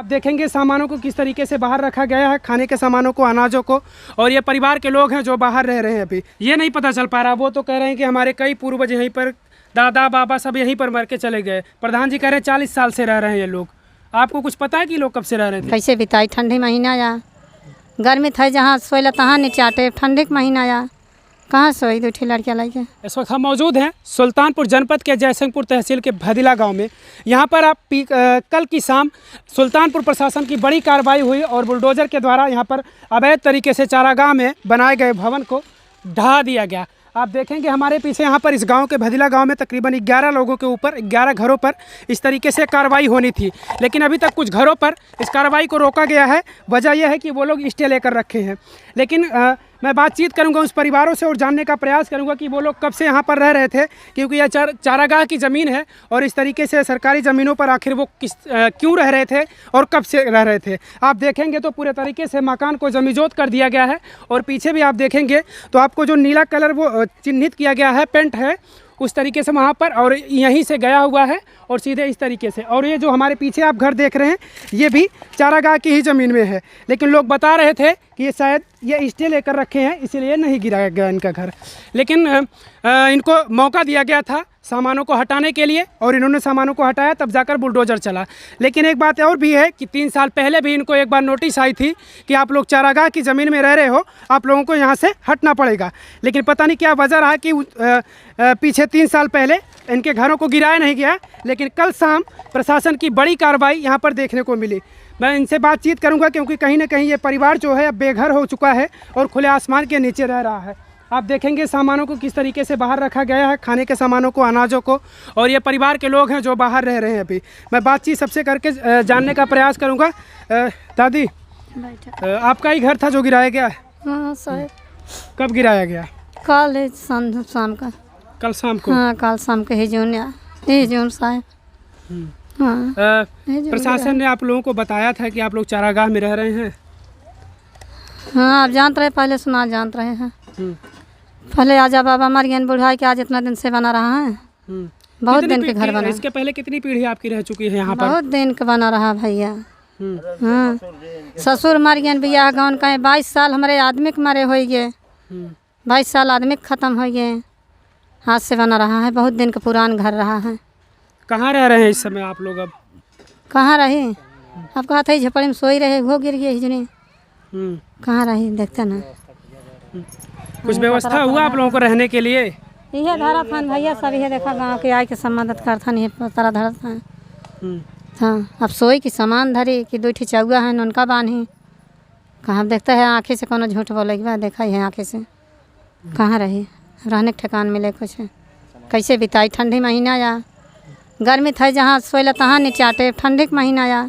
आप देखेंगे सामानों को किस तरीके से बाहर रखा गया है, खाने के सामानों को, अनाजों को। और ये परिवार के लोग हैं जो बाहर रह रहे हैं। अभी ये नहीं पता चल पा रहा। वो तो कह रहे हैं कि हमारे कई पूर्वज यहीं पर, दादा बाबा सब यहीं पर मर के चले गए। प्रधान जी कह रहे हैं 40 साल से रह रहे हैं ये लोग। आपको कुछ पता है कि लोग कब से रह रहे थे? कैसे बिताई? ठंडी महीना या गर्मी था, जहाँ सोइला तहाँ नीचे आटे। ठंडी के महीना या कहाँ सोई दूठी लड़कियाँ लाइके। इस वक्त हम मौजूद हैं सुल्तानपुर जनपद के जयसिंहपुर तहसील के भदिला गांव में। यहाँ पर आप कल की शाम सुल्तानपुर प्रशासन की बड़ी कार्रवाई हुई और बुलडोज़र के द्वारा यहाँ पर अवैध तरीके से चारागाह में बनाए गए भवन को ढहा दिया गया। आप देखेंगे हमारे पीछे यहाँ पर इस गांव के भदिला गांव में तकरीबन 11 लोगों के ऊपर, 11 घरों पर इस तरीके से कार्रवाई होनी थी, लेकिन अभी तक कुछ घरों पर इस कार्रवाई को रोका गया है। वजह यह है कि वो लोग स्टे लेकर रखे हैं। लेकिन मैं बातचीत करूंगा उस परिवारों से और जानने का प्रयास करूंगा कि वो लोग कब से यहाँ पर रह रहे थे, क्योंकि यह चारागाह की ज़मीन है और इस तरीके से सरकारी ज़मीनों पर आखिर वो क्यों रह रहे थे और कब से रह रहे थे। आप देखेंगे तो पूरे तरीके से मकान को जमीजोत कर दिया गया है और पीछे भी आप देखेंगे तो आपको जो नीला कलर वो चिन्हित किया गया है, पेंट है उस तरीके से वहाँ पर, और यहीं से गया हुआ है और सीधे इस तरीके से। और ये जो हमारे पीछे आप घर देख रहे हैं ये भी चारागाह की ही ज़मीन में है, लेकिन लोग बता रहे थे कि ये शायद ये स्टे लेकर रखे हैं इसलिए नहीं गिराया गया इनका घर। लेकिन इनको मौका दिया गया था सामानों को हटाने के लिए और इन्होंने सामानों को हटाया, तब जाकर बुलडोज़र चला। लेकिन एक बात और भी है कि 3 साल पहले भी इनको एक बार नोटिस आई थी कि आप लोग चारागाह की ज़मीन में रह रहे हो, आप लोगों को यहाँ से हटना पड़ेगा। लेकिन पता नहीं क्या वजह रहा कि पीछे 3 साल पहले इनके घरों को गिराया नहीं गया। लेकिन कल शाम प्रशासन की बड़ी कार्रवाई यहाँ पर देखने को मिली। मैं इनसे बातचीत करूँगा क्योंकि कहीं ना कहीं ये परिवार जो है अब बेघर हो चुका है और खुले आसमान के नीचे रह रहा है। आप देखेंगे सामानों को किस तरीके से बाहर रखा गया है, खाने के सामानों को, अनाजों को। और ये परिवार के लोग हैं जो बाहर रह रहे हैं। अभी मैं बातचीत सबसे करके जानने का प्रयास करूंगा। दादी, आपका ही घर था जो गिराया गया? हाँ सर। कब गिराया गया? कल शाम का। कल शाम को? हाँ कल शाम के ही जून साहब। हाँ प्रशासन ने आप लोगों को बताया था कि आप लोग चारागाह में रह रहे हैं? हाँ आप जानते रहे, पहले सुना जानते रहे हैं। पहले आजा बाबा मर गए बुढ़ाई के, आज इतना दिन से बना रहा है। बहुत दिन के घर बना। इसके पहले कितनी पीढ़ी आपकी रह चुकी है यहाँ पर? बहुत दिन का बना रहा भैया। हाँ ससुर मर गए, बियाह गाँव का 22 साल हमारे आदमी के मरे हो गए। 22 साल आदमी ख़त्म हो गए, हाथ से बना रहा है। बहुत दिन का पुरान घर रहा है। कहाँ रह रहे हैं इस समय आप लोग? अब कहाँ रहे? अब कहा था झपड़ी में सोई रहे, वो गिर गए हिजने। कहाँ रहे देखते ना। कुछ व्यवस्था हुआ आप लोगों को रहने के लिए? यह धारा था भैया, सब यह देखा गाँव के आए के सब मदद करता नहीं तरह धरा था। हाँ अब सोई की सामान धरी कि 2 चौगा है उनका बांधी। कहाँ देखता है आँखें से कोनो झूठ बोले के बाद देखा है आँखें से। कहाँ रहे? रहने के ठिकान मिले कुछ? कैसे बिताई? ठंडी महीना या गर्मी था, जहाँ सोइला तहाँ नीचे आटे। ठंडी के महीना या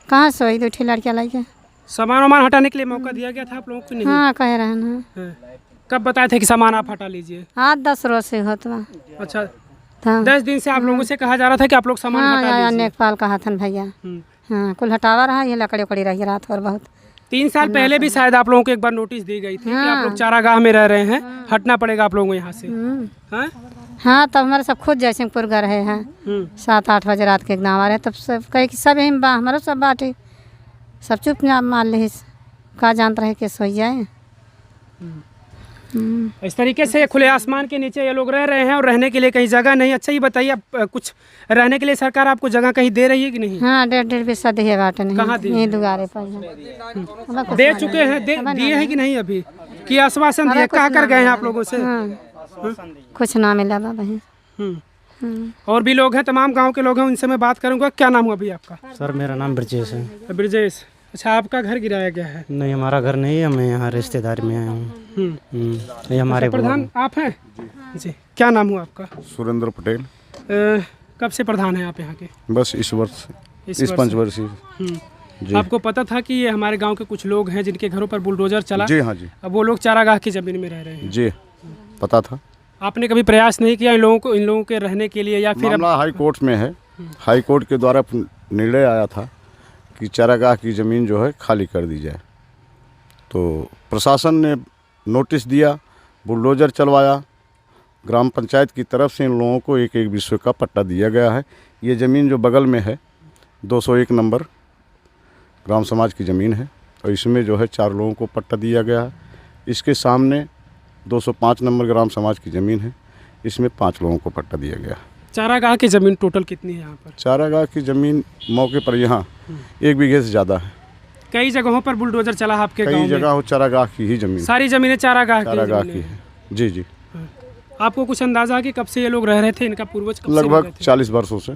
कहाँ सोई 2 लड़कियाँ लाइके। सामान वामान हटाने के लिए मौका दिया गया था आप लोगों को? नहीं। हाँ कह रहे हैं ना। कब बताए थे कि सामान आप हटा लीजिए? 8-10 रोज से होता। अच्छा 10 दिन से आप लोगों से कहा जा रहा था कि आप लोग सामान हटा लीजिए। नेपाल कहा था भैया। हाँ कुल हटावा रहा, ये लकड़ी उकड़ी रही रात और बहुत। 3 साल पहले भी शायद आप लोगों को एक बार नोटिस दी गई थी कि आप लोग चारागाह में रह रहे हैं, हटना पड़ेगा आप लोगों को यहाँ से। हाँ तब हमारे सब खुद जयसिंहपुर गए रहे हैं। 7-8 बजे रात के गाँव आ रहे, तब सब कहे कि सब यहीं हमारा सब बाटे, सब चुप मान ली। का जानते रहे कि सोई जाए। इस तरीके से खुले आसमान के नीचे ये लोग रह रहे हैं और रहने के लिए कहीं जगह नहीं। अच्छा ये बताइए, अब कुछ रहने के लिए सरकार आपको जगह कहीं दे रही है कि नहीं? हाँ 1.5 पैसा दिए बाटे नहीं। कहाँ दी? यहीं दुआरे पर दे चुके हैं? दिए हैं कि नहीं अभी? कि आश्वासन दिए? कहाँ कर गए हैं आप लोगों से? कुछ ना मिला बाबा। और भी लोग हैं, तमाम गाँव के लोग हैं, उनसे मैं बात करूँगा। क्या नाम हुआ अभी आपका? सर मेरा नाम ब्रजेश है। ब्रजेश, अच्छा आपका घर गिराया गया है? नहीं हमारा घर नहीं है, मैं यहाँ रिश्तेदारी में आया हूँ। ये हमारे प्रधान आप हैं जी? क्या नाम हुआ आपका? सुरेंद्र पटेल। कब से प्रधान है आप यहाँ के? बस इस वर्ष, इस 5 वर्षीय। आपको पता था कि ये हमारे गांव के कुछ लोग हैं जिनके घरों पर बुलडोजर चला? जी हाँ जी। अब वो लोग चारागाह की ज़मीन में रह रहे हैं? जी पता था। आपने कभी प्रयास नहीं किया इन लोगों के रहने के लिए? या फिर मामला हाई कोर्ट में है। हाई कोर्ट के द्वारा निर्णय आया था कि चारागाह की ज़मीन जो है खाली कर दी जाए। तो प्रशासन ने नोटिस दिया, बुलडोज़र चलवाया। ग्राम पंचायत की तरफ से इन लोगों को एक विषय का पट्टा दिया गया है। ये ज़मीन जो बगल में है 201 नंबर, ग्राम समाज की ज़मीन है और इसमें जो है 4 लोगों को पट्टा दिया गया है। इसके सामने 205 नंबर ग्राम समाज की ज़मीन है, इसमें 5 लोगों को पट्टा दिया गया है। चारागाह की ज़मीन टोटल कितनी है यहाँ पर? चारागाह की ज़मीन मौके पर यहाँ 1 बीघे से ज़्यादा है। कई जगहों पर बुलडोजर चला आपके गाँव कई में? जगह हो चारागाह की ही ज़मीन, सारी ज़मीनें चारागाह चारागाह की है। है। जी जी, आपको कुछ अंदाजा है कि कब से ये लोग रह रहे थे, इनका पूर्वज कब से रह लगभग रहे थे? 40 वर्षों से।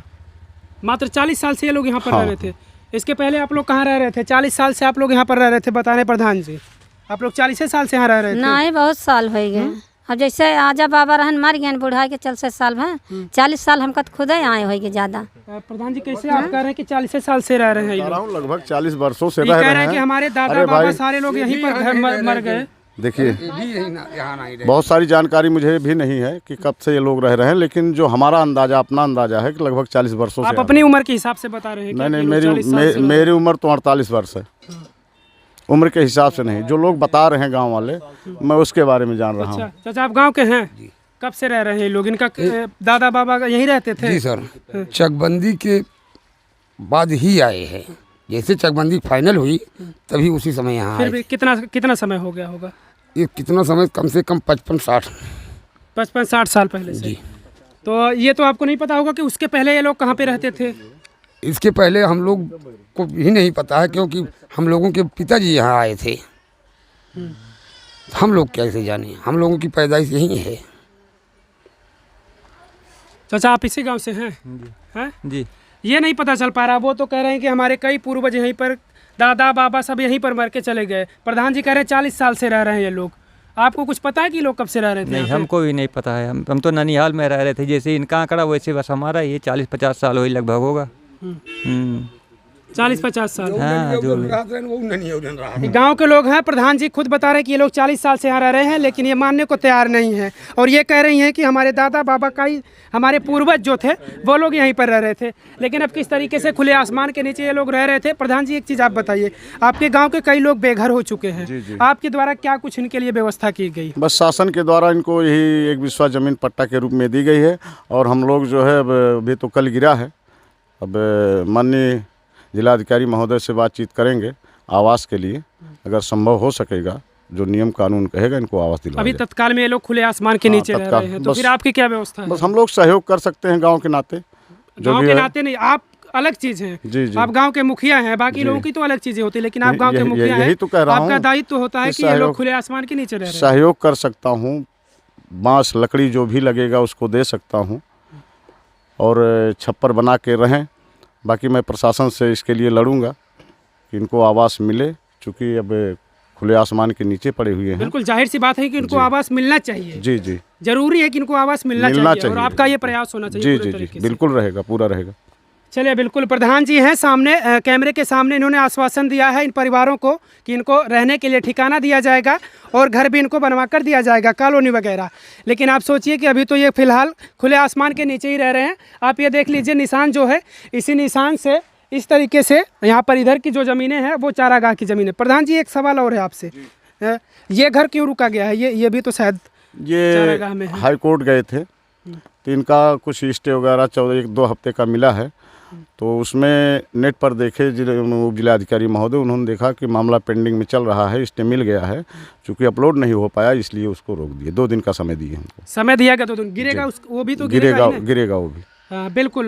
मात्र 40 साल से ये लोग यहाँ पर हाँ, रह रहे थे। इसके पहले आप लोग कहाँ रह रहे थे? 40 साल से आप लोग यहाँ पर रह रहे थे, बताने प्रधान जी। आप लोग 40 साल से यहाँ रह रहे थे? नहीं, बहुत साल हो गए। अब जैसे आजा बाबा रहन मर गए बुढ़ा के चल से साल भर 40 साल हमका तो खुद ही आए हो ज़्यादा। प्रधान जी कैसे आप कह रहे हैं कि 40 साल से रह रहे हैं ये कह रहा लोग? हूँ लगभग 40 वर्षों से ये रह कह रहे रहे हैं कि हैं। हमारे दादा अरे बाबा भाई, सारे लोग यहीं पर मर गए। देखिए बहुत सारी जानकारी मुझे भी नहीं है कि कब से ये लोग रह रहे हैं, लेकिन जो हमारा अंदाजा, अपना अंदाजा है कि लगभग 40 वर्षों से। आप अपनी उम्र के हिसाब से बता रहे हैं? नहीं क्या नहीं, कि लोग 40 साल से मेरी उम्र तो 48 वर्ष है। उम्र के हिसाब से नहीं, जो लोग बता रहे हैं गांव वाले, मैं उसके बारे में जान रहा हूँ। अच्छा चाचा, आप गांव के हैं? कब से रह रहे हैं लोग? इनका दादा बाबा यहीं रहते थे? जी सर, चकबंदी के बाद ही आए हैं। जैसे चकबंदी फाइनल हुई तभी उसी समय यहाँ फिर आए। भी कितना समय हो गया होगा? ये कितना समय, कम से कम 55-60। 55-60 साल पहले से। तो ये तो आपको नहीं पता होगा कि उसके पहले ये लोग कहाँ पे रहते थे? इसके पहले हम लोग को भी नहीं पता है, क्योंकि हम लोगों के पिताजी यहाँ आए थे। हम लोग कैसे जाने, हम लोगों की पैदाइश यहीं है। चाचा आप इसी गांव से हैं? हैं जी। ये नहीं पता चल पा रहा, वो तो कह रहे हैं कि हमारे कई पूर्वज यहीं पर, दादा बाबा सब यहीं पर मर के चले गए। प्रधान जी कह रहे हैं 40 साल से रह रहे हैं ये लोग। आपको कुछ पता है कि लोग कब से रह रहे थे? नहीं, हमको भी नहीं पता है। हम तो ननिहाल में रह रहे थे। जैसे इनका आंकड़ा वैसे बस हमारा ये 40-50 साल हो ही लगभग होगा। 40-50 साल। हाँ, जो भी गांव के लोग हैं, प्रधान जी खुद बता रहे हैं कि ये लोग 40 साल से यहाँ रह रहे हैं, लेकिन ये मानने को तैयार नहीं है। और ये कह रही हैं कि हमारे दादा बाबा का ही, हमारे पूर्वज जो थे वो लोग यहीं पर रह रहे थे। लेकिन अब किस तरीके से खुले आसमान के नीचे ये लोग रह रहे थे? प्रधान जी एक चीज़ आप बताइए, आपके गाँव के कई लोग बेघर हो चुके हैं, आपके द्वारा क्या कुछ इनके लिए व्यवस्था की गई? बस शासन के द्वारा इनको यही एक विश्वास ज़मीन पट्टा के रूप में दी गई है। और हम लोग जो है अभी तो कल गिरा है, अब माननीय जिलाधिकारी महोदय से बातचीत करेंगे आवास के लिए। अगर संभव हो सकेगा, जो नियम कानून कहेगा, इनको आवास दिलवाया अभी जाए। तत्काल में ये लोग खुले आसमान के नीचे रह रहे हैं, तो बस- फिर आपकी क्या व्यवस्था है? बस हम लोग सहयोग कर सकते हैं गांव के नाते, जो गांव भी के है। नाते नहीं, आप अलग चीज़ है। जी जी, आप गांव के मुखिया हैं, बाकी लोगों की तो अलग चीज़ें होती है, लेकिन आप गांव के मुखिया हैं। यही तो कह रहा हूँ, आपका दायित्व होता है कि ये लोग सहयोग- खुले आसमान के नीचे रह रहे हैं। सहयोग कर सकता हूँ। बांस लकड़ी जो भी लगेगा उसको दे सकता हूँ, और छप्पर बना के रहें। बाकी मैं प्रशासन से इसके लिए लड़ूंगा कि इनको आवास मिले, चूँकि अब खुले आसमान के नीचे पड़े हुए हैं। बिल्कुल जाहिर सी बात है कि इनको आवास मिलना चाहिए। जी जी, जरूरी है कि इनको आवास मिलना चाहिए, और आपका ये प्रयास होना चाहिए जी पूरे जी तरीके जी, से। बिल्कुल रहेगा, पूरा रहेगा। चलिए, बिल्कुल प्रधान जी हैं सामने, कैमरे के सामने इन्होंने आश्वासन दिया है इन परिवारों को कि इनको रहने के लिए ठिकाना दिया जाएगा और घर भी इनको बनवा कर दिया जाएगा, कॉलोनी वगैरह। लेकिन आप सोचिए कि अभी तो ये फिलहाल खुले आसमान के नीचे ही रह रहे हैं। आप ये देख लीजिए, निशान जो है, इसी निशान से इस तरीके से यहाँ पर इधर की जो ज़मीनें हैं वो चारागाह की ज़मीन है। प्रधान जी एक सवाल और है आपसे, ये घर क्यों रुका गया है? ये भी तो शायद चारागाह में ये है। हाई कोर्ट गए थे, तो इनका कुछ स्टे वगैरह 1-2 हफ्ते का मिला है। तो उसमें नेट पर देखे उप जिलाधिकारी महोदय, उन्होंने देखा कि मामला पेंडिंग में चल रहा है, स्टे मिल गया है, चूँकि अपलोड नहीं हो पाया, इसलिए उसको रोक दिए। 2 दिन का समय दिए हमको। समय दिया गया, तो गिरेगा वो भी तो गिरेगा, ही ना। गिरेगा वो भी। बिल्कुल,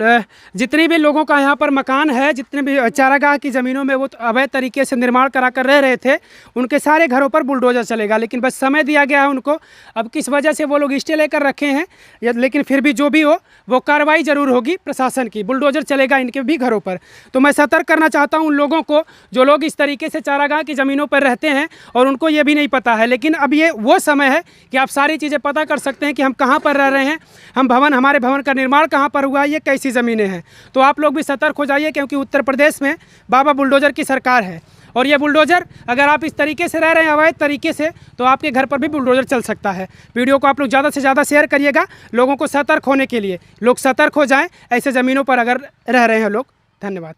जितने भी लोगों का यहाँ पर मकान है, जितने भी चारागाह की ज़मीनों में वो अवैध तरीके से निर्माण करा कर रह रहे थे, उनके सारे घरों पर बुलडोजर चलेगा। लेकिन बस समय दिया गया है उनको। अब किस वजह से वो लोग स्टे लेकर रखे हैं, लेकिन फिर भी जो भी हो, वो कार्रवाई ज़रूर होगी प्रशासन की। बुलडोजर चलेगा इनके भी घरों पर। तो मैं सतर्क करना चाहता हूँ उन लोगों को जो लोग इस तरीके से चारागाह की ज़मीनों पर रहते हैं और उनको ये भी नहीं पता है। लेकिन अब ये वो समय है कि आप सारी चीज़ें पता कर सकते हैं कि हम कहाँ पर रह रहे हैं, हमारे भवन का निर्माण कहाँ पर हुआ, ये कैसी ज़मीनें हैं। तो आप लोग भी सतर्क हो जाइए, क्योंकि उत्तर प्रदेश में बाबा बुलडोजर की सरकार है। और ये बुलडोजर, अगर आप इस तरीके से रह रहे हैं अवैध तरीके से, तो आपके घर पर भी बुलडोजर चल सकता है। वीडियो को आप लोग ज़्यादा से ज़्यादा शेयर करिएगा, लोगों को सतर्क होने के लिए। लोग सतर्क हो जाएं ऐसे ज़मीनों पर अगर रह रहे हैं लोग। धन्यवाद।